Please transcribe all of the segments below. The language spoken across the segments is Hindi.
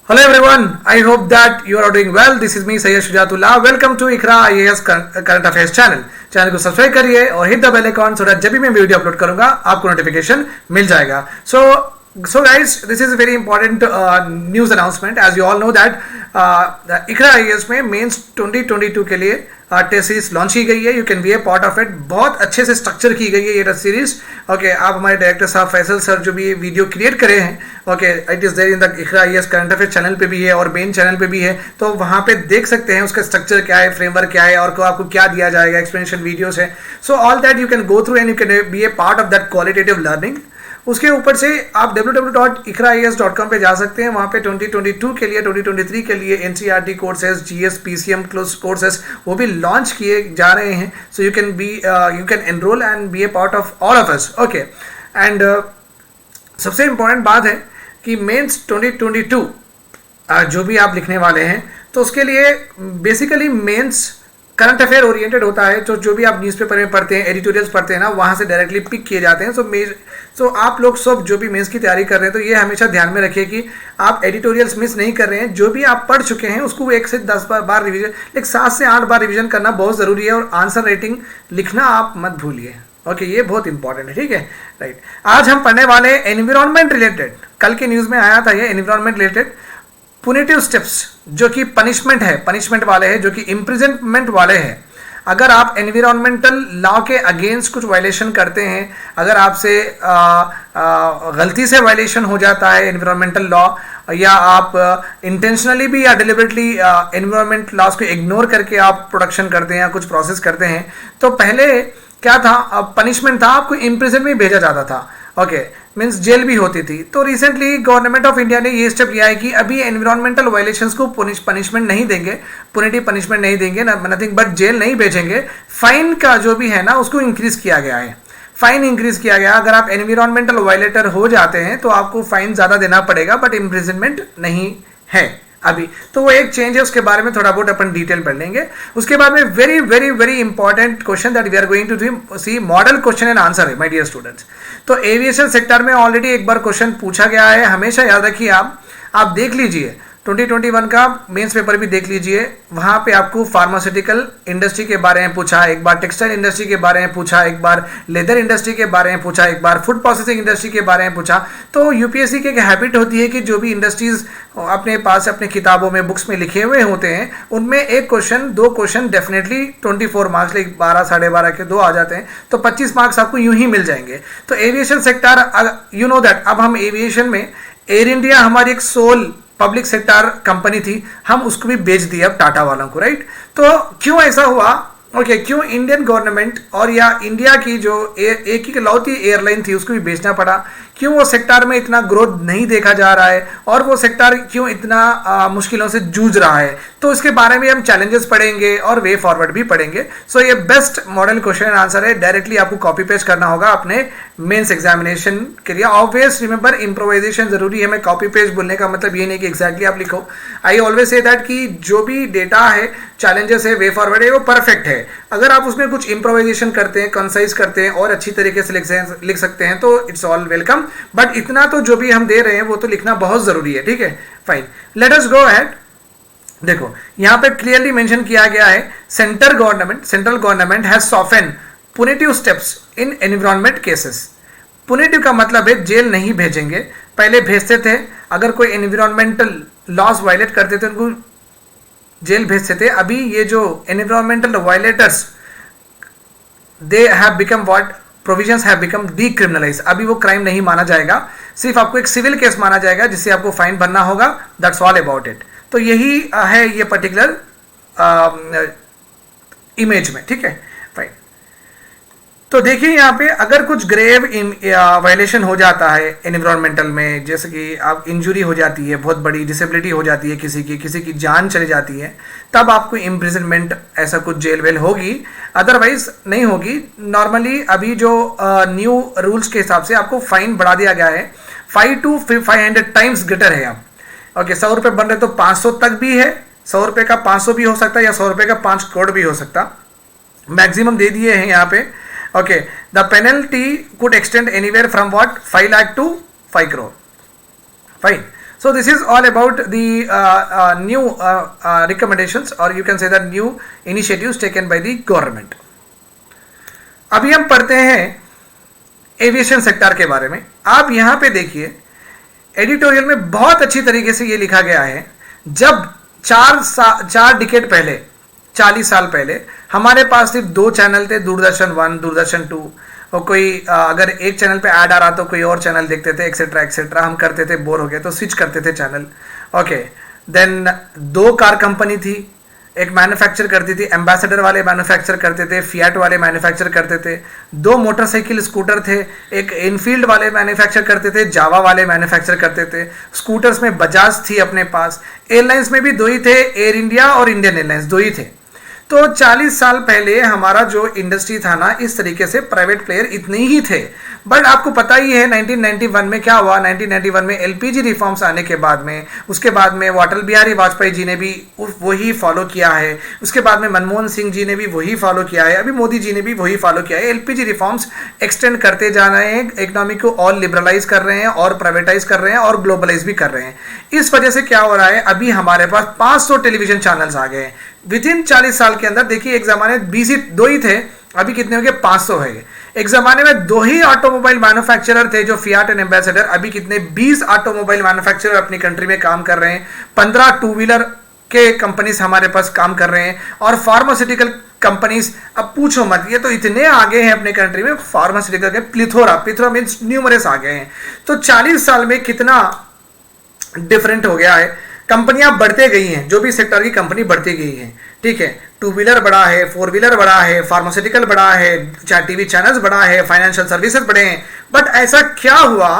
Hello everyone, I hope that you are doing well. This is me Sayyid Shujatullah. Welcome to Iqra IAS Current Affairs channel. Channel को सब्सक्राइब करिए और hit the bell icon so that जब भी मैं वीडियो अपलोड करूंगा आपको नोटिफिकेशन मिल जाएगा. So guys, this is a very important news announcement. As you all know that Iqra IAS में मेंस 2022 के लिए टेस्ट सीरीज लॉन्च की गई है. You can be a part of it. बहुत अच्छे से स्ट्रक्चर की गई है ये टेस्ट सीरीज. ओके, आप हमारे डायरेक्टर साहब फैसल सर जो भी वीडियो क्रिएट करे हैं, okay, it is there in the Iqra IAS current affair channel पे भी है और मेन चैनल पे भी है. तो वहाँ पे देख सकते हैं उसका स्ट्रक्चर क्या है, फ्रेमवर्क क्या है और आपको क्या दिया जाएगा. एक्सप्लेनेशन वीडियोस है. So all that you can go through and you can be a part of that qualitative learning. उसके ऊपर से आप www.iqraias.com पे जा सकते हैं. वहाँ पे 2022 के लिए 2023 के लिए NCERT courses, GS, PCM courses वो भी लॉन्च किए जा रहे हैं. So you can enrol and be a part of all of us. Okay, and सबसे इम्पोर्टेंट बात है कि मेंस 2022 जो भी आप लिखने वाले हैं तो उसके लिए basically mains current affair oriented होता है. तो जो भी आप न्यूज़पेपर में पढ़ते हैं, एडिटोरियल्स पढ़ते हैं ना, वहाँ से डायरेक्टली पिक किए जाते हैं. सो आप लोग सब जो भी मेंस की तैयारी कर रहे हैं तो ये हमेशा ध्यान में रखिए कि आप एडिटोरियल्स मिस नहीं कर रहे हैं. जो भी आप पढ़ चुके हैं उसको 1 से 10 बार रिवीजन, लाइक 7 से 8 बार रिवीजन करना बहुत ज़रूरी है. और आंसर राइटिंग लिखना आप मत भूलिए. ओके, ये बहुत इंपॉर्टेंट है. ठीक है, राइट. आज हम पढ़ने वाले एनवायरनमेंट रिलेटेड, कल के न्यूज़ में आया था ये एनवायरनमेंट रिलेटेड पुनिटिव स्टेप्स जो कि पनिशमेंट है, पनिशमेंट वाले हैं, जो कि इम्प्रिजनमेंट वाले हैं. अगर आप एनवायरमेंटल लॉ के अगेंस्ट कुछ वायलेशन करते हैं, अगर आपसे गलती से वायलेशन हो जाता है एनवायरमेंटल लॉ, या आप इंटेंशनली भी या डिलिबरेटली एनवायरमेंट लॉज को इग्नोर करके आप प्रोडक्शन करते हैं या कुछ प्रोसेस करते हैं, तो पहले क्या था, पनिशमेंट था, आपको इम्प्रिजन में भेजा जाता था. ओके, मीन्स जेल भी होती थी. तो रिसेंटली गवर्नमेंट ऑफ इंडिया ने ये स्टेप लिया है कि अभी एनवायरमेंटल वायलेशंस को पनिशमेंट नहीं देंगे, पुनिटिव पनिशमेंट नहीं देंगे, नथिंग बट जेल नहीं भेजेंगे. फाइन का जो भी है ना उसको इंक्रीज किया गया है. फाइन इंक्रीज किया गया. अगर आप एनवायरमेंटल वायलेटर हो जाते हैं तो आपको फाइन ज़्यादा देना पड़ेगा, बट इम्प्रिजनमेंट नहीं है अभी. तो वो एक चेंज है, उसके बारे में थोड़ा बहुत अपन डिटेल पढ़ लेंगे. उसके बाद में very very very important question that we are going to see model question and answer है माय डियर स्टूडेंट्स. तो एविएशन सेक्टर में ऑलरेडी एक बार क्वेश्चन पूछा गया है, हमेशा याद रखिए. आप देख लीजिए 2021 का मेंस पेपर भी देख लीजिए. वहाँ पे आपको फार्मास्यूटिकल इंडस्ट्री के बारे में पूछा, एक बार टेक्सटाइल इंडस्ट्री के बारे में पूछा, एक बार लेदर इंडस्ट्री के बारे में पूछा, एक बार फूड प्रोसेसिंग इंडस्ट्री के बारे में पूछा. तो यूपीएससी की एक हैबिट होती है कि जो भी इंडस्ट्रीज अपने पास अपने किताबों में, बुक्स में लिखे हुए होते हैं, उनमें एक question, 2 question definitely 24 marks, like 12 साढ़े 12 के 2 आ जाते हैं, तो 25 मार्क्स आपको यूं ही मिल जाएंगे. तो aviation sector, you know that अब हम एविएशन में एयर इंडिया हमारी एक सोल पब्लिक सेक्टर कंपनी थी, हम उसको भी बेच दिए अब टाटा वालों को, राइट. तो क्यों ऐसा हुआ? ओके, क्यों इंडियन गवर्नमेंट और या इंडिया की जो एक ही इकलौती एयरलाइन थी उसको भी बेचना पड़ा? क्यों वो सेक्टर में इतना ग्रोथ नहीं देखा जा रहा है और वो सेक्टर क्यों इतना मुश्किलों से जूझ रहा है? तो इसके बारे में हम चैलेंजेस पढ़ेंगे और वे फॉरवर्ड भी पढ़ेंगे. सो ये best model question and answer है. डायरेक्टली आपको कॉपी पेस्ट करना होगा अपने मेंस एग्जामिनेशन के लिए. ऑब्वियस रिमेंबर, इम्प्रोवाइजेशन जरूरी है. मैं कॉपी पेस्ट बोलने का मतलब ये नहीं कि एग्जैक्टली आप लिखो. आई ऑलवेज से दैट कि जो भी डेटा है, चैलेंजेस है, वे फॉरवर्ड है, वो परफेक्ट है. अगर आप उसमें कुछ इम्प्रोवाइजेशन करते हैं, कंसाइज करते हैं और अच्छी तरीके से लिख सकते हैं तो इट्स ऑल वेलकम. बट इतना तो जो भी हम दे रहे हैं वो तो लिखना बहुत जरूरी है. ठीक है, fine. Let us go ahead. देखो यहाँ पे क्लियरली मेंशन किया गया है, central government has soften punitive steps in environment cases. Punitive का मतलब है जेल नहीं भेजेंगे. पहले भेजते थे, अगर कोई एनवायरमेंटल लॉज वायलेट करते थे उनको जेल भेजते थे. अभी ये जो environmental violators, they have become what, provisions have become decriminalise. अभी वो क्राइम नहीं माना जाएगा, सिर्फ आपको एक सिविल केस माना जाएगा जिससे आपको फाइन भरना होगा. That's all about it. तो यही है ये पर्टिकुलर इमेज में. ठीक है, फाइन. तो देखिए यहाँ पे अगर कुछ ग्रेव वायलेशन हो जाता है एनवायरमेंटल में, जैसे कि आप इंजुरी हो जाती है, बहुत बड़ी डिसेबिलिटी हो जाती है, किसी की जान चली जाती है, तब आपको इम्प्रिजनमेंट, ऐसा कुछ जेल वेल होगी. अदरवाइज नहीं होगी. नॉर्मली अभी जो न्यू रूल्स के हिसाब से आपको फाइन बढ़ा दिया गया है. 5 to 500 टाइम्स ग्रेटर है. आप ओके, 100 रुपये बन रहे तो 500 तक भी है. 100 रुपये का 500 भी हो सकता है या 100 रुपये का 5 करोड़ भी हो सकता. मैक्सिमम दे दिए हैं यहाँ पे. Okay, the penalty could extend anywhere from what 5 lakh to 5 crore. Fine. So this is all about the new recommendations, or you can say that new initiatives taken by the government. अभी हम पढ़ते हैं एविएशन सेक्टर के बारे में. आप यहाँ पे देखिए एडिटोरियल में बहुत अच्छी तरीके से ये लिखा गया है. जब 4 डिकेड पहले, 40 साल पहले हमारे पास सिर्फ 2 चैनल थे, दूरदर्शन 1, दूरदर्शन 2, और कोई अगर एक चैनल पे ऐड आ रहा तो कोई और चैनल देखते थे, एक्सेट्रा एक्सेट्रा. हम करते थे, बोर हो गए तो स्विच करते थे channel. Okay, then 2 car company थी. एक मैन्युफैक्चर करती थी, एम्बेसडर वाले मैन्युफैक्चर करते थे, फियाट वाले मैन्युफैक्चर करते थे. 2 मोटरसाइकिल स्कूटर थे, एक इनफील्ड वाले मैन्युफैक्चर करते थे, जावा वाले मैन्युफैक्चर करते थे. स्कूटर्स में बजाज थी अपने पास. एयरलाइंस में भी 2 ही थे, एयर इंडिया और इंडियन एयरलाइंस 2 ही थे. तो 40 साल पहले हमारा जो इंडस्ट्री था ना, इस तरीके से प्राइवेट प्लेयर इतने ही थे. बट आपको पता ही है 1991 में क्या हुआ. 1991 में एलपीजी रिफॉर्म्स आने के बाद में, उसके बाद में अटल बिहारी वाजपेयी जी ने भी वही फॉलो किया है. उसके बाद में मनमोहन सिंह जी ने भी वही फॉलो किया है. अभी मोदी जी ने भी वही फॉलो किया है. एलपीजी रिफॉर्म्स एक्सटेंड करते जा रहे हैं, इकोनॉमी को और लिबरलाइज कर रहे हैं और प्राइवेटाइज कर रहे हैं और ग्लोबलाइज भी कर रहे हैं. इस वजह से क्या हो रहा है, अभी हमारे पास 500 टेलीविजन चैनल्स आ गए हैं विद इन 40 साल के अंदर. देखिए एक जमाने 2 ही थे, अभी कितने हो गए, 500 है. एक जमाने में 2 ही ऑटोमोबाइल मैन्युफैक्चरर थे जो फियाट एंड एम्बेसडर. अभी कितने 20 ऑटोमोबाइल मैन्युफैक्चरर अपनी कंट्री में काम कर रहे हैं. 15 टू व्हीलर के कंपनीज हमारे पास काम कर रहे हैं. और फार्मास्यूटिकल कंपनीज, अब पूछो मत, ये तो इतने आगे हैं अपने कंट्री में. फार्मास्यूटिकल के प्लिथोरा मीन्स न्यूमरस आ गए हैं. तो 40 साल में कितना डिफरेंट हो गया है. कंपनियां बढ़ते गई हैं, जो भी सेक्टर की कंपनी बढ़ती गई है. ठीक है, 2 व्हीलर बढ़ा है, 4 व्हीलर बढ़ा है, फार्मास्यूटिकल बढ़ा है, टीवी चैनल्स बढ़ा है, फाइनेंशियल सर्विसेज बढ़े हैं. बट ऐसा क्या हुआ,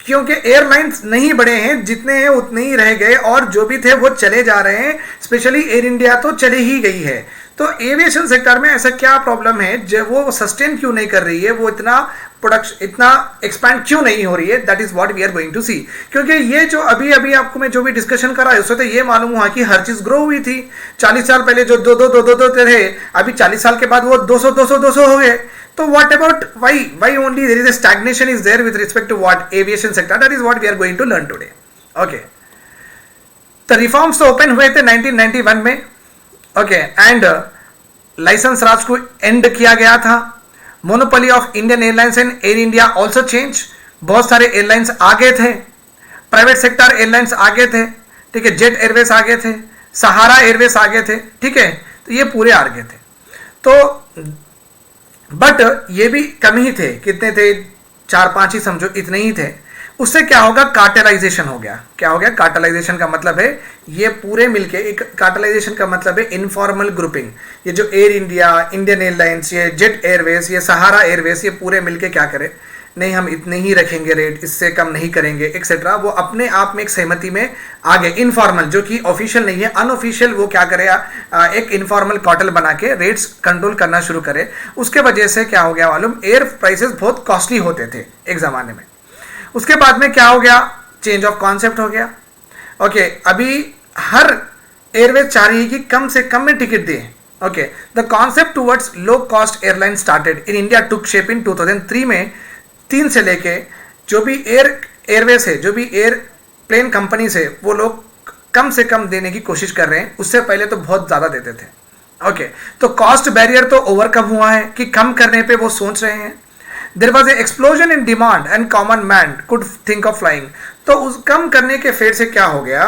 क्योंकि एयरलाइंस नहीं बढ़े हैं, जितने हैं उतने ही रह गए, और जो भी थे वो चले जा रहे हैं. स्पेशली एयर इंडिया तो चले ही गई है. तो एविएशन सेक्टर में ऐसा क्या प्रॉब्लम है, जो वो सस्टेन क्यों नहीं कर रही है, वो इतना प्रोडक्शन, इतना एक्सपैंड क्यों नहीं हो रही है. That is what we are going to see. क्योंकि ये जो अभी आपको मैं जो भी डिस्कशन कर रहा है उससे तो ये मालूम हुआ कि हर चीज ग्रो हुई थी. 40 साल पहले जो 2 थे, अभी 40 साल के बाद वो 200 हो गए. तो what about why only there is a stagnation is there with respect to what aviation sector. That is what we are going to learn today. Okay, तो रिफॉर्म्स तो ओपन हुए थे 1991 में. ओके, एंड लाइसेंस राज को एंड किया गया था. Monopoly of Indian airlines and air India also change. बहुत सारे एयरलाइंस आगे थे, प्राइवेट सेक्टर एयरलाइंस आगे थे. ठीक है, जेट एयरवेज आगे थे, सहारा एयरवेज आगे थे. ठीक है, तो ये पूरे आगे थे. तो बट ये भी कम ही थे. कितने थे, 4-5 ही समझो, इतने ही थे. उससे क्या होगा, कार्टेलाइजेशन हो गया. क्या हो गया, कार्टेलाइजेशन का मतलब है ये पूरे मिलके, एक कार्टेलाइजेशन का मतलब है इनफॉर्मल ग्रुपिंग. ये जो एयर इंडिया, इंडियन एयरलाइंस, ये जेट एयरवेज, ये सहारा एयरवेज, ये पूरे मिलके क्या करे, नहीं हम इतने ही रखेंगे रेट, इससे कम नहीं करेंगे एक्सेट्रा. वो अपने आप में एक सहमति में आ गए. इनफॉर्मल, जो कि ऑफिशियल नहीं है, अनऑफिशियल, वो क्या करे, एक इनफॉर्मल कार्टेल बना के रेट्स कंट्रोल करना शुरू करे. उसके वजह से क्या हो गया मालूम, एयर प्राइसेस बहुत कॉस्टली होते थे एक जमाने में. उसके बाद में क्या हो गया, चेंज ऑफ कॉन्सेप्ट हो गया. ओके, अभी हर एयरवेज चाह रही है कि कम से कम में टिकट दें. Okay, the concept towards low cost airline started in India took shape in 2003 में. 3 से लेके जो भी एयरवेज है, जो भी एयरप्लेन कंपनी है, वो लोग कम से कम देने की कोशिश कर रहे हैं. उससे पहले तो बहुत ज़्यादा देते थे. ओके, तो कॉस्ट बैरियर तो ओवरकम हुआ है कि कम करने पे वो सोच रहे हैं. There was a explosion in demand and common man could think of flying. तो उस कम करने के फेयर से क्या हो गया,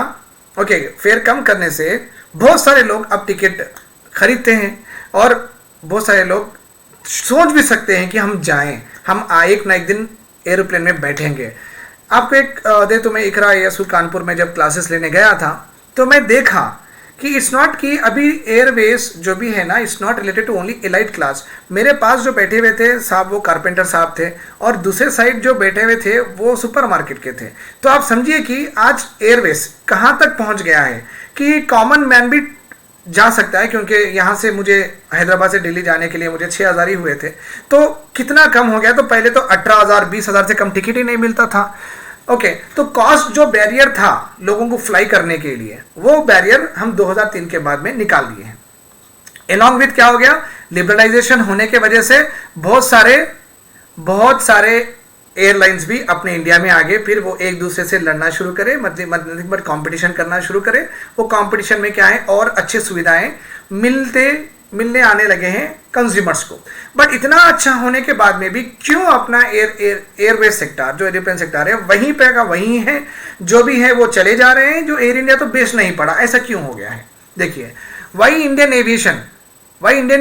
ओके, फेयर कम करने से बहुत सारे लोग अब टिकट खरीदते हैं, और बहुत सारे लोग सोच भी सकते हैं कि हम जाएं, हम एक ना एक दिन एरोप्लेन में बैठेंगे. आपको एक दे तो मैं इकरा ASU कानपुर में जब क्लासेस लेने गया था, तो मैं देखा कि इट्स नॉट कि अभी एयरवेज जो भी है ना, it's not related to only elite class. मेरे पास जो बैठे हुए थे साहब, वो कारपेंटर साहब थे, और दूसरे साइड जो बैठे हुए थे वो सुपरमार्केट के थे. तो आप समझिए कि आज एयरवेज कहाँ तक पहुँच गया है कि कॉमन मैन भी जा सकता है. क्योंकि यहाँ से मुझे हैदराबाद से दिल्ली जाने के लिए मुझे 6,000 ही हुए थे, तो कितना कम हो गया. तो पहले तो 18,000 20,000 से कम टिकट ही नहीं मिलता था. ओके, तो कॉस्ट जो बैरियर था लोगों को फ्लाई करने के लिए, वो बैरियर हम 2003 के बाद में निकाल दिए हैं. अलॉन्ग विथ क्या हो गया, लिबरलाइजेशन होने के वजह से बहुत सारे एयरलाइंस भी अपने इंडिया में आगे फिर वो एक दूसरे से लड़ना शुरू करे, मतलब कंपटीशन करना शुरू करे। वो कंपटीशन में क्या है और अच्छी सुविधाएं मिलने आने लगे हैं कंज्यूमर्स को। बट इतना अच्छा होने के बाद में भी क्यों अपना एयरवेज सेक्टर जो एयरप्लेन सेक्टर है वहीं पे का वहीं है, जो भी है वो चले जा रहे हैं, जो एयर इंडिया तो बेच नहीं पड़ा। ऐसा क्यों हो गया है? देखिए, why Indian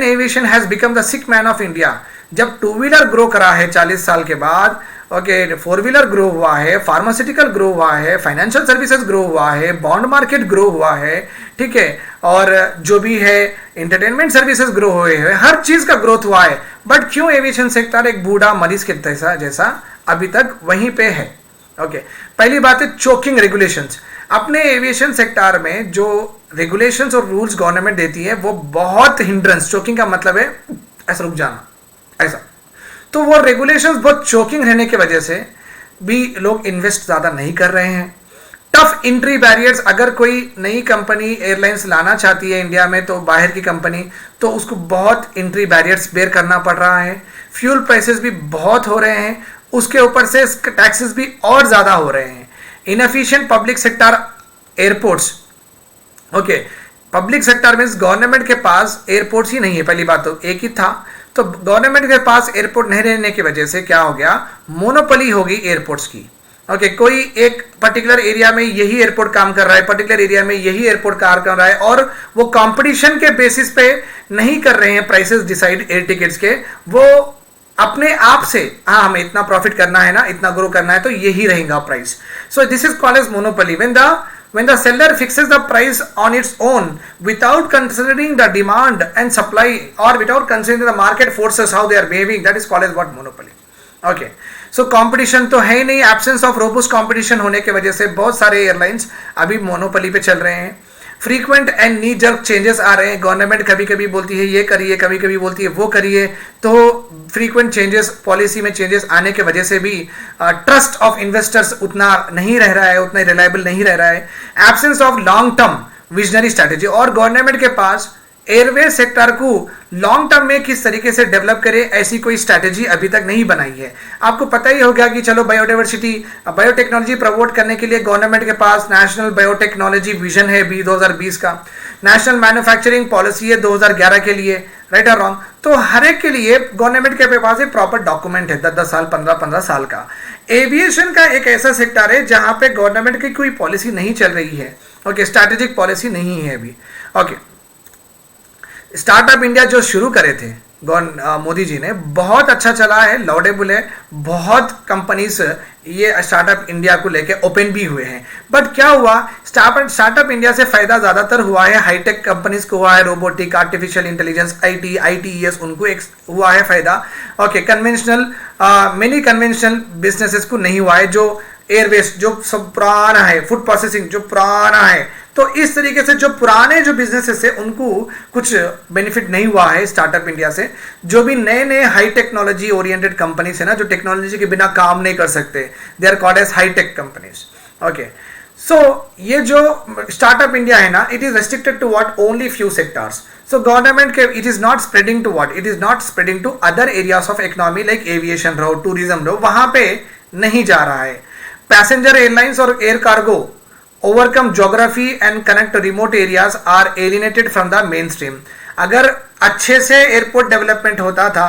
aviation has become the sick man of India. जब टू व्हीलर ग्रो करा है 40 साल के बाद, ओके, फोर व्हीलर ग्रो हुआ है, फार्मास्यूटिकल ग्रो हुआ है, फाइनेंशियल सर्विसेज ग्रो हुआ है, बॉन्ड मार्केट ग्रो हुआ है, ठीक है, और जो भी है एंटरटेनमेंट सर्विसेज ग्रो हुए हैं, हर चीज का ग्रोथ हुआ है। बट क्यों एविएशन सेक्टर एक बूढ़ा मरीज के जैसा अभी तक वहीं पे है? ओके, पहली बात है चोकिंग रेगुलेशंस। अपने एविएशन सेक्टर में जो रेगुलेशंस और रूल्स गवर्नमेंट देती है वो बहुत हिंड्रेंस, चोकिंग का मतलब है ऐसा रुक जाना, ऐसा। तो वो रेगुलेशंस बहुत चोकिंग रहने की वजह से भी लोग इन्वेस्ट ज्यादा नहीं कर रहे हैं। टफ एंट्री बैरियर्स, अगर कोई नई कंपनी एयरलाइंस लाना चाहती है इंडिया में, तो बाहर की कंपनी, तो उसको बहुत एंट्री बैरियर्स बेयर करना पड़ रहा है। फ्यूल प्राइसेस भी बहुत हो रहे हैं, उसके ऊपर से टैक्सेस भी और ज्यादा हो रहे हैं। Inefficient public sector airports, okay, public sector means government के पास एयरपोर्ट्स ही नहीं है, पहली बात तो एक ही था। तो गवर्नमेंट के पास एयरपोर्ट नहीं रहने की वजह से क्या हो गया, मोनोपोली हो गई एयरपोर्ट्स की। ओके, कोई एक पर्टिकुलर एरिया में यही एयरपोर्ट काम कर रहा है, पर्टिकुलर एरिया में यही एयरपोर्ट काम कर रहा है, और वो कंपटीशन के बेसिस पे नहीं कर रहे हैं प्राइसेस डिसाइड एयर टिकट्स के, वो अपने आप से, हाँ हमें इतना प्रॉफिट करना है ना, इतना ग्रो करना है, तो यही रहेगा price. So this is called as monopoly. When the seller fixes the price on its own without considering the demand and supply, or without considering the market forces how they are behaving, that is called as what monopoly. Okay, so competition तो है ही नहीं, absence of robust competition होने की वजह से बहुत सारे एयरलाइंस अभी मोनोपोली पे चल रहे हैं। Frequent and knee jerk changes आ रहे हैं। गवर्नमेंट कभी कभी बोलती है ये करिए, कभी कभी बोलती है वो करिए, तो फ्रीक्वेंट चेंजेस, पॉलिसी में चेंजेस आने के वजह से भी ट्रस्ट ऑफ इन्वेस्टर्स उतना नहीं रह रहा है, उतना रिलायबल नहीं रह रहा है। Absence of long term visionary strategy, और गवर्नमेंट के पास एयरवेज सेक्टर को लॉन्ग टर्म में किस तरीके से डेवलप करे, ऐसी कोई स्ट्रैटेजी अभी तक नहीं बनाई है। आपको पता ही हो गया कि चलो बायोडाइवर्सिटी, बायोटेक्नोलॉजी प्रमोट करने के लिए गवर्नमेंट के पास नेशनल बायोटेक्नोलॉजी विजन है 2020 का, नेशनल मैन्युफैक्चरिंग पॉलिसी है 2011 के लिए, राइट और रॉन्ग। तो हर एक के लिए गवर्नमेंट के पास एक प्रॉपर डॉक्यूमेंट है 10-10 साल, 15-15 साल का। एविएशन का एक ऐसा सेक्टर है जहां पे गवर्नमेंट की कोई पॉलिसी नहीं चल रही है, ओके, स्ट्रैटेजिक पॉलिसी नहीं है अभी। ओके, स्टार्टअप इंडिया जो शुरू करे थे मोदी जी ने, बहुत अच्छा चला है, लॉडेबल है, बहुत कंपनीज ये स्टार्टअप इंडिया को लेके ओपन भी हुए हैं। बट क्या हुआ, स्टार्टअप इंडिया से फायदा ज्यादातर हुआ है हाईटेक कंपनीज को हुआ है, रोबोटिक, आर्टिफिशियल इंटेलिजेंस, आईटीईएस, उनको एक हुआ है फायदा। Okay, conventional many conventional businesses को नहीं हुआ है, जो एयरवेज जो सब पुराना है, फूड प्रोसेसिंग जो पुराना है, तो इस तरीके से जो पुराने जो बिजनेसेस है उनको कुछ बेनिफिट नहीं हुआ है स्टार्टअप इंडिया से। जो भी नए नए हाई टेक्नोलॉजी ओरिएंटेड कंपनीज है ना, जो टेक्नोलॉजी के बिना काम नहीं कर सकते, they are called as high tech companies. Okay, so ये जो स्टार्टअप इंडिया है ना, it is restricted to what, only few sectors. So government के it is not spreading to what, it is not spreading to other areas of economy like aviation रहो, टूरिज्म रहो, वहां पे नहीं जा रहा है। पैसेंजर एयरलाइंस और air cargo overcome geography and connect remote areas are alienated from the mainstream। अगर अच्छे से एयरपोर्ट डेवलपमेंट होता था,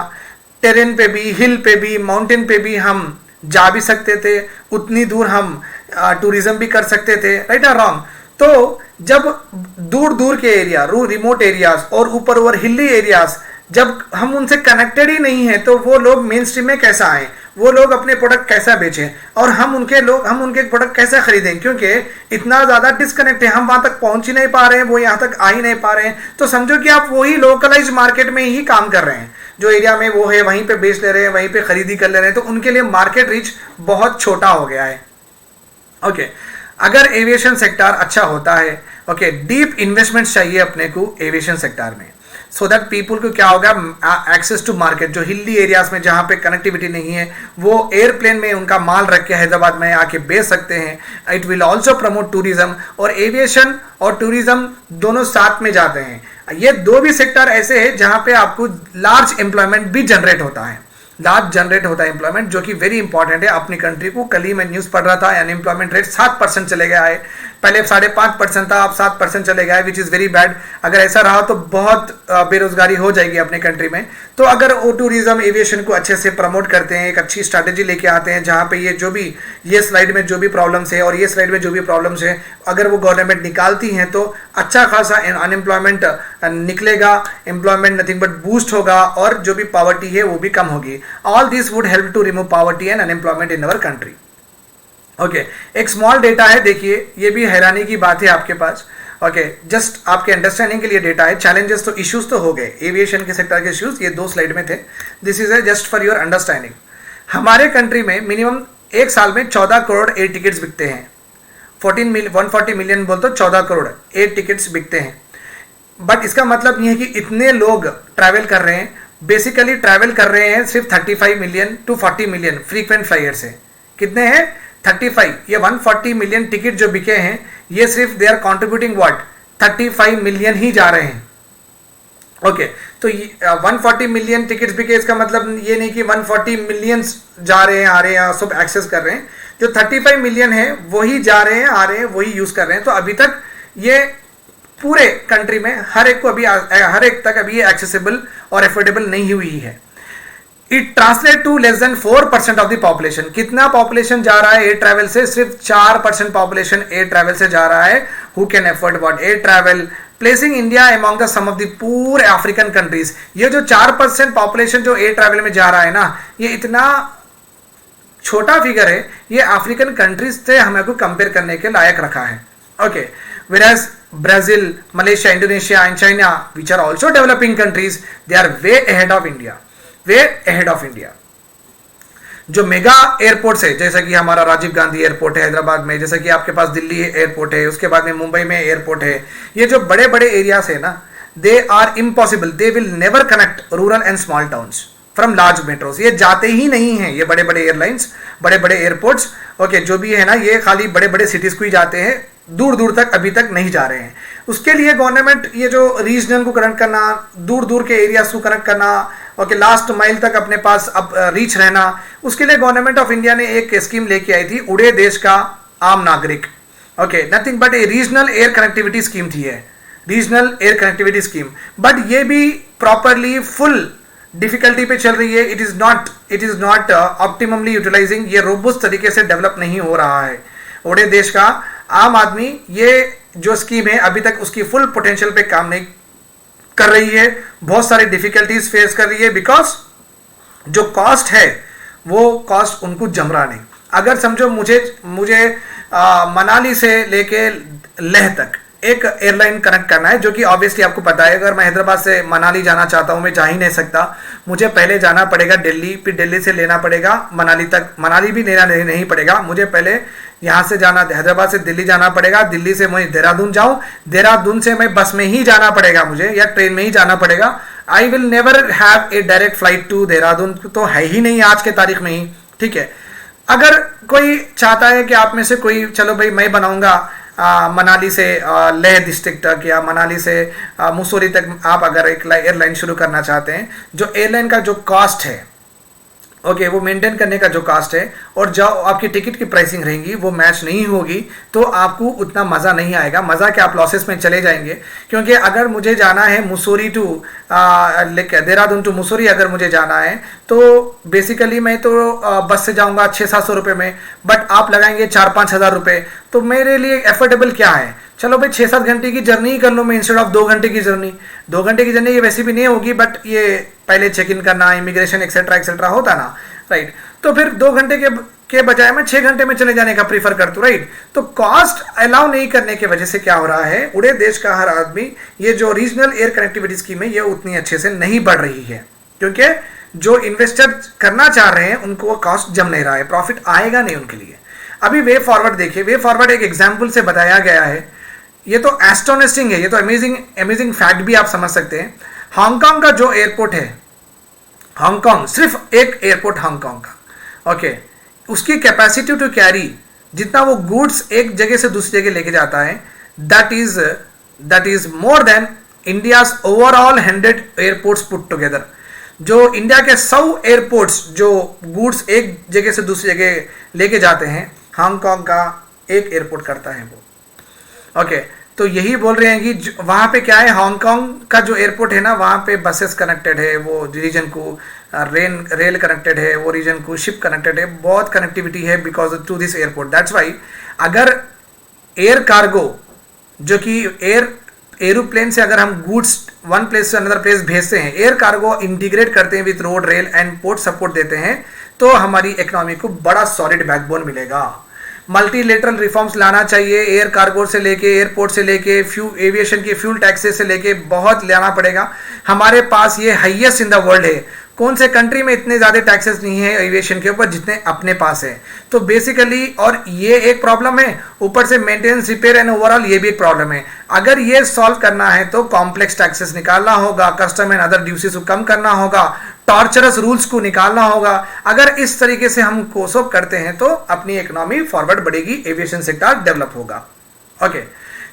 टेरेन पे भी, हिल पे भी, माउंटेन पे भी हम जा भी सकते थे, उतनी दूर हम टूरिज्म भी कर सकते थे, राइट और रॉन्ग। तो जब दूर दूर के एरिया, रिमोट एरियाज और ऊपर हिली एरियाज, जब हम उनसे कनेक्टेड ही नहीं है, तो वो लोग मेन स्ट्रीम में कैसा आए, वो लोग अपने प्रोडक्ट कैसा बेचें, और हम उनके प्रोडक्ट कैसे खरीदें, क्योंकि इतना ज्यादा डिस्कनेक्ट है, हम वहां तक पहुंच ही नहीं पा रहे हैं, वो यहाँ तक आ ही नहीं पा रहे हैं। तो समझो कि आप वही लोकलाइज मार्केट में ही काम कर रहे हैं, जो एरिया में वो है वहीं पे बेच ले रहे हैं, वहीं पे खरीदी कर ले रहे हैं, तो उनके लिए मार्केट रीच बहुत छोटा हो गया है। ओके, अगर एविएशन सेक्टर अच्छा होता है, ओके, डीप इन्वेस्टमेंट चाहिए अपने को एविएशन सेक्टर में, सो दैट पीपुल को क्या होगा, एक्सेस टू मार्केट, जो हिली एरियाज में जहां पे कनेक्टिविटी नहीं है, वो एयरप्लेन में उनका माल रख के हैदराबाद में आके बेच सकते हैं। It will also promote tourism, और एविएशन और टूरिज्म दोनों साथ में जाते हैं। ये दो भी सेक्टर ऐसे हैं जहां पे आपको लार्ज एम्प्लॉयमेंट भी जनरेट होता है। लार्ज जनरेट होता है एम्प्लॉयमेंट, जो कि वेरी इंपॉर्टेंट है अपनी कंट्री को। कल ही मैं न्यूज़ पढ़ रहा था, अनएम्प्लॉयमेंट रेट 7% चले गया है, पहले 5.5% था, अब 7% चले गया है, विच इज़ वेरी बैड। अगर ऐसा रहा तो बहुत बेरोजगारी हो जाएगी अपने कंट्री में। तो अगर वो टूरिज्म एविएशन को अच्छे से प्रमोट करते हैं, एक अच्छी स्ट्रैटेजी लेके आते हैं, जहाँ पे ये स्लाइड में जो भी प्रॉब्लम्स है और ये स्लाइड में जो भी प्रॉब्लम्स है, अगर वो गवर्नमेंट निकालती हैं तो अच्छा खासा अनएम्प्लॉयमेंट निकलेगा, एम्प्लॉयमेंट नथिंग बट बूस्ट होगा, और जो भी पॉवर्टी है वो भी कम होगी। All this would help to remove poverty and unemployment in our country. Okay, एक स्मॉल डेटा है, देखिए ये भी हैरानी की बात है आपके पास। ओके, जस्ट आपके अंडरस्टैंडिंग के लिए डेटा है। चैलेंजेस तो इश्यूज तो हो गए, एविएशन के सेक्टर के इश्यूज ये 2 स्लाइड में थे। This is just for your understanding. हमारे कंट्री में मिनिमम एक साल में 14 करोड़ एयर टिकट्स बिकते हैं। 140 मिलियन बोल तो 14 करोड़ एयर टिकट्स बिकते हैं। बट इसका मतलब नहीं है कि इतने लोग ट्रैवल कर रहे हैं। बेसिकली ट्रैवल कर रहे हैं सिर्फ 35 million to 40 million frequent flyer से। कितने हैं? 35। ये 140 मिलियन टिकट जो बिके हैं, ये सिर्फ they are contributing what 35 million ही जा रहे हैं। ओके, तो 140 मिलियन टिकट्स बिके, इसका मतलब ये नहीं कि 140 मिलियंस जा रहे हैं, आ रहे हैं, सब एक्सेस कर रहे हैं। जो 35 मिलियन है वही जा रहे हैं, आ रहे हैं, वही यूज कर रहे हैं। तो अभी तक ये पूरे कंट्री में हर एक तक अभी ये एक्सेसिबल और एफोर्डेबल नहीं हुई है। It translate to less than 4% of the population. कितना पॉपुलेशन जा रहा है एयर ट्रैवल से? सिर्फ 4% पॉपुलेशन एयर ट्रैवल से जा रहा है। Who can afford what air travel, placing India among the some of the poor African countries. ये जो 4% पॉपुलेशन जो एयर ट्रैवल में जा रहा है ना, ये इतना छोटा फिगर है, ये अफ्रीकन कंट्रीज से हमें को कंपेयर करने के लायक रखा है। Okay, whereas Brazil, Malaysia, Indonesia and China, which are also developing countries, they are way ahead of India. जो मेगा एयरपोर्ट्स है, जैसा कि हमारा राजीव गांधी एयरपोर्ट है हैदराबाद में, जैसा कि आपके पास दिल्ली एयरपोर्ट है, उसके बाद में मुंबई में एयरपोर्ट है, ये जो बड़े बड़े एरियाज है ना, they are impossible, they will never connect rural and small towns from large metros. ये जाते ही नहीं हैं, ये बड़े बड़े एयरलाइंस, बड़े बड़े एयरपोर्ट्स। ओके, जो भी है ना, ये खाली बड़े बड़े सिटीज को ही जाते हैं, दूर दूर तक अभी तक नहीं जा रहे हैं। उसके लिए गवर्नमेंट ये जो रीजनल को कनेक्ट करना, दूर दूर के एरियाज को कनेक्ट करना, ओके, लास्ट माइल तक अपने पास अब रीच रहना, उसके लिए गवर्नमेंट ऑफ इंडिया ने एक स्कीम लेके आई थी, उड़े देश का आम नागरिक। Okay, nothing but A regional air connectivity scheme थी है, regional air connectivity scheme. But ये भी प्रॉपरली फुल डिफिकल्टी पे चल रही है। इट इज नॉट ऑप्टिममली यूटिलाइजिंग, ये रोबस्ट तरीके से डेवलप नहीं हो रहा है। उड़े देश का आम आदमी, ये जो स्कीम है अभी तक उसकी फुल पोटेंशियल पे काम नहीं कर रही है, बहुत सारी डिफिकल्टीज फेस कर रही है, बिकॉज जो कॉस्ट है वो कॉस्ट उनको जम रहा नहीं। अगर समझो मुझे मनाली से लेके लेह तक एक एयरलाइन कनेक्ट करना है, जो कि ऑब्वियसली आपको पता है, अगर मैं हैदराबाद से मनाली जाना चाहता हूँ, मैं जा ही नहीं सकता, मुझे पहले जाना पड़ेगा दिल्ली, फिर दिल्ली से लेना पड़ेगा मनाली तक, मनाली भी लेना नहीं पड़ेगा, मुझे पहले यहाँ से जाना, हैदराबाद से दिल्ली जाना पड़ेगा, दिल्ली से मैं देहरादून जाऊँ, देहरादून से मैं बस में ही जाना पड़ेगा मुझे, या ट्रेन में ही जाना पड़ेगा। I will never have a direct flight to Dehradun, तो है ही नहीं आज के तारीख में ही। ठीक है, अगर कोई चाहता है कि आप में से कोई, चलो भाई मैं बनाऊंगा मनाली से लेह डिस्ट्रिक्ट तक, या मनाली से मुसौरी तक, आप अगर एक एयरलाइन शुरू करना चाहते हैं, जो एयरलाइन का जो कॉस्ट है, ओके, वो मेंटेन करने का जो कॉस्ट है और जो आपकी टिकट की प्राइसिंग रहेंगी वो मैच नहीं होगी, तो आपको उतना मज़ा नहीं आएगा। मज़ा क्या, आप लॉसेस में चले जाएंगे। क्योंकि अगर मुझे जाना है मुसौरी टू देहरादून टू मुसौरी, अगर मुझे जाना है तो बेसिकली मैं तो बस से जाऊंगा 600-700 रुपये में, बट आप लगाएंगे 4-5 हज़ार रुपये, तो मेरे लिए एफोर्डेबल क्या है? चलो भाई 6-7 घंटे की जर्नी ही कर लो मैं, इंस्टेड ऑफ 2 घंटे की जर्नी। 2 घंटे की जर्नी ये वैसे भी नहीं होगी, बट ये पहले चेक इन करना, इमिग्रेशन एक्सेट्रा होता ना, राइट। तो फिर 2 घंटे के बजाय मैं 6 घंटे में चले जाने का प्रीफर करता हूँ, राइट। तो कॉस्ट अलाउ नहीं करने की वजह से क्या हो रहा है, उड़े देश का हर आदमी, ये जो रीजनल एयर कनेक्टिविटी स्कीम है ये उतनी अच्छे से नहीं बढ़ रही है, क्योंकि जो इन्वेस्टर करना चाह रहे हैं उनको वो कॉस्ट जम नहीं रहा है, प्रॉफिट आएगा नहीं उनके लिए। अभी वे फॉरवर्ड देखिए, वे फॉरवर्ड एक एग्जाम्पल से बताया गया है, ये तो एस्टोनिशिंग है, ये तो अमेजिंग फैक्ट भी आप समझ सकते हैं। हांगकांग का जो एयरपोर्ट है, हांगकांग, सिर्फ एक एयरपोर्ट हांगकांग का, ओके, उसकी कैपेसिटी टू कैरी, जितना वो गुड्स एक जगह से दूसरी जगह लेके जाता है, that is more than India's overall 100 airports put together. जो इंडिया के 100 एयरपोर्ट्स जो गुड्स एक जगह से दूसरी जगह लेके जाते हैं, हांगकांग का एक एयरपोर्ट करता है वो। ओके, तो यही बोल रहे हैं कि वहाँ पे क्या है, हांगकांग का जो एयरपोर्ट है ना, वहाँ पे बसेस कनेक्टेड है वो रीजन को, रेल कनेक्टेड है वो रीजन को, शिप कनेक्टेड है, बहुत कनेक्टिविटी है because to this airport. That's why अगर एयर कार्गो जो कि एरोप्लेन से अगर हम गुड्स वन प्लेस से अनदर प्लेस भेजते हैं, एयर कार्गो इंटीग्रेट करते हैं with road, rail and port support देते हैं, तो हमारी इकोनॉमी को बड़ा सॉलिड बैकबोन मिलेगा। मल्टीलेटरल रिफॉर्म्स लाना चाहिए, एयर कार्गो से लेके, एयरपोर्ट से लेके, एविएशन के फ्यूल टैक्सेस से लेके बहुत लाना पड़ेगा। हमारे पास ये हाईएस्ट इन द वर्ल्ड है। कौन से कंट्री में इतने ज़्यादा टैक्सेस नहीं है एविएशन के ऊपर जितने अपने पास है। तो बेसिकली, और ये एक प्रॉब्लम है, ऊपर से मेंटेनेंस, रिपेयर एंड ओवरऑल ये भी एक प्रॉब्लम है। अगर ये सॉल्व करना है तो कॉम्प्लेक्स टैक्सेस निकालना होगा, कस्टम एंड अदर ड्यूटीज को कम करना होगा, टॉर्चरस रूल्स को निकालना होगा। अगर इस तरीके से हम कोसोप करते हैं तो अपनी इकोनॉमी फॉरवर्ड बढ़ेगी, एविएशन सेक्टर डेवलप होगा। ओके,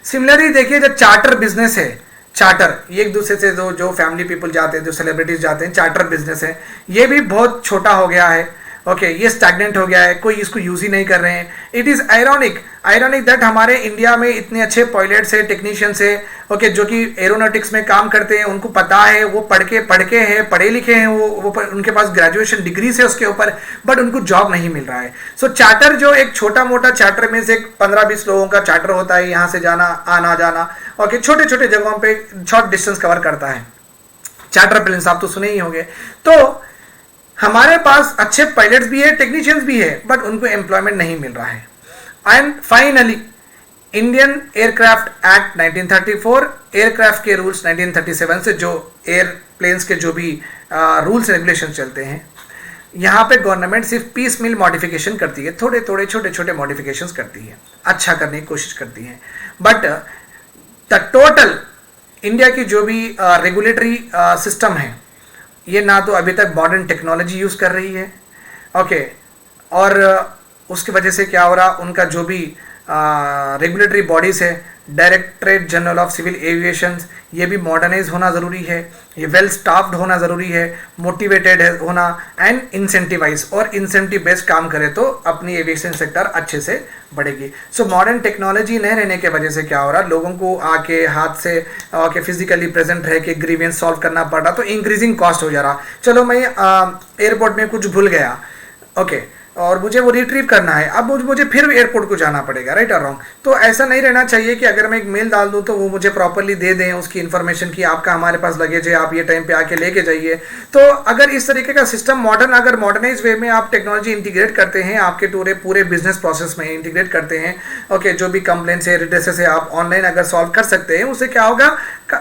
सिमिलरली देखिए, जो चार्टर बिजनेस है, चार्टर, ये एक दूसरे से जो फैमिली पीपल जाते हैं, जो सेलिब्रिटीज जाते हैं, चार्टर बिजनेस है, ये भी बहुत छोटा हो गया है। ओके, ये स्टैग्नेंट हो गया है, कोई इसको यूज ही नहीं कर रहे हैं। इट इज आयरॉनिक दैट हमारे इंडिया में इतने अच्छे पायलट्स है, टेक्नीशियंस है, ओके, जो कि एरोनॉटिक्स में काम करते हैं, उनको पता है, वो पढ़े लिखे हैं, वो उनके पास ग्रेजुएशन डिग्री से उसके ऊपर, बट उनको जॉब नहीं मिल रहा है। सो चार्टर जो एक छोटा मोटा चार्टर में से 15-20 लोगों का चार्टर होता है, यहाँ से जाना आना जाना, ओके, छोटे छोटे जगहों पे शॉर्ट डिस्टेंस कवर करता है। चार्टर प्लेन्स आप तो सुने ही होंगे। तो हमारे पास अच्छे पायलट्स भी है, टेक्नीशियंस भी है, बट उनको एम्प्लॉयमेंट नहीं मिल रहा है। And finally, Indian aircraft act 1934, aircraft के रूल्स 1937 से जो एयरप्लेन्स के जो भी रूल्स रेगुलेशन चलते हैं, यहाँ पे गवर्नमेंट सिर्फ पीस मिल मॉडिफिकेशन करती है, थोड़े थोड़े छोटे छोटे मॉडिफिकेशंस करती है, अच्छा करने की कोशिश करती है। बट द टोटल इंडिया की जो भी रेगुलेटरी सिस्टम है, ये ना तो अभी तक मॉडर्न टेक्नोलॉजी यूज़ कर रही है, ओके, और उसकी वजह से क्या हो रहा, उनका जो भी रेगुलेटरी बॉडीज़ है, directorate general of civil aviation, ये भी मॉडर्नाइज होना ज़रूरी है, ये वेल स्टाफ्ड होना ज़रूरी है, मोटिवेटेड होना एंड इंसेंटिवाइज, और इंसेंटिव बेस्ड काम करे तो अपनी एविएशन सेक्टर अच्छे से बढ़ेगी। सो मॉडर्न टेक्नोलॉजी नहीं रहने के वजह से क्या हो रहा, लोगों को आके हाथ से आके फिजिकली प्रेजेंट रह के ग्रीवियंस सॉल्व करना पड़ रहा, तो इंक्रीजिंग कॉस्ट हो जा रहा। चलो मैं एयरपोर्ट में कुछ भूल गया, ओके, और मुझे वो रिट्रीव करना है, अब मुझे फिर एयरपोर्ट को जाना पड़ेगा, राइट और रॉन्ग। तो ऐसा नहीं रहना चाहिए कि अगर मैं एक मेल डाल दूं तो वो मुझे प्रॉपरली दे दें उसकी इन्फॉर्मेशन की आपका हमारे पास लगेज है, आप ये टाइम पे आके लेके जाइए। तो अगर इस तरीके का सिस्टम अगर मॉडर्नाइज वे में आप टेक्नोलॉजी इंटीग्रेट करते हैं, आपके पूरे बिजनेस प्रोसेस में इंटीग्रेट करते हैं, ओके, जो भी कंप्लेंट्स है, रिड्रेसेस है, आप ऑनलाइन अगर सॉल्व कर सकते हैं, उससे क्या होगा,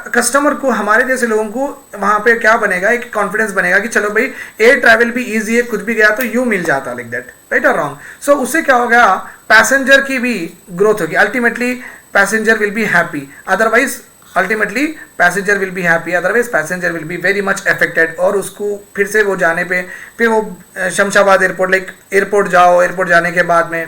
कस्टमर को, हमारे जैसे लोगों को वहाँ पे क्या बनेगा, एक कॉन्फिडेंस बनेगा कि चलो भाई एयर ट्रैवल भी ईजी है, कुछ भी गया तो यूँ मिल जाता, लाइक दैट, राइट और रॉन्ग। सो उससे क्या होगा, पैसेंजर की भी ग्रोथ होगी, ultimately passenger will be happy, otherwise ultimately passenger will be happy, otherwise passenger will be very much affected. और उसको फिर से वो जाने पे, फिर वो शमशाबाद एयरपोर्ट, लाइक एयरपोर्ट जाओ, एयरपोर्ट जाने के बाद में,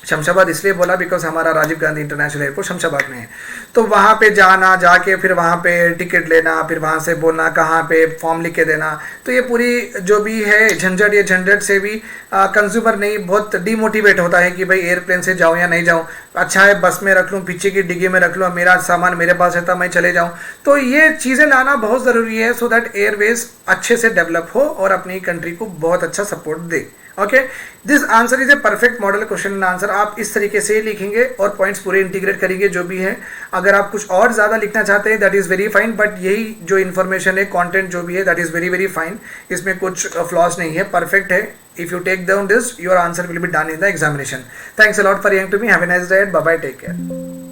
शमशाबाद इसलिए बोला बिकॉज हमारा राजीव गांधी इंटरनेशनल एयरपोर्ट शमशाबाद में है, तो वहाँ पे जाना, जाके फिर वहाँ पे टिकट लेना, फिर वहाँ से बोलना कहाँ पे फॉर्म लिख के देना, तो ये पूरी जो भी है झंझट, ये झंझट से भी कंज्यूमर नहीं बहुत डिमोटिवेट होता है कि भाई एयरप्लेन से जाऊँ या नहीं जाऊँ, अच्छा है बस में रख लूँ, पीछे की डिग्गी में रख लूँ, मेरा सामान मेरे पास रहता, मैं चले जाऊँ। तो ये चीज़ें लाना बहुत ज़रूरी है सो दैट एयरवेज अच्छे से डेवलप हो और अपनी कंट्री को बहुत अच्छा support they. Okay, this answer is a perfect model question and answer. आप इस तरीके से ही लिखेंगे और पॉइंट्स पूरे इंटीग्रेट करेंगे जो भी है। अगर आप कुछ और ज़्यादा लिखना चाहते हैं that is very fine, but यही जो इन्फॉर्मेशन है, कंटेंट जो भी है, that is very very fine, इसमें कुछ फ्लॉज नहीं है, परफेक्ट है। If you take down this, your answer will be done in the examination. Thanks a lot for hearing to me. Have a nice day. Bye bye. Take care.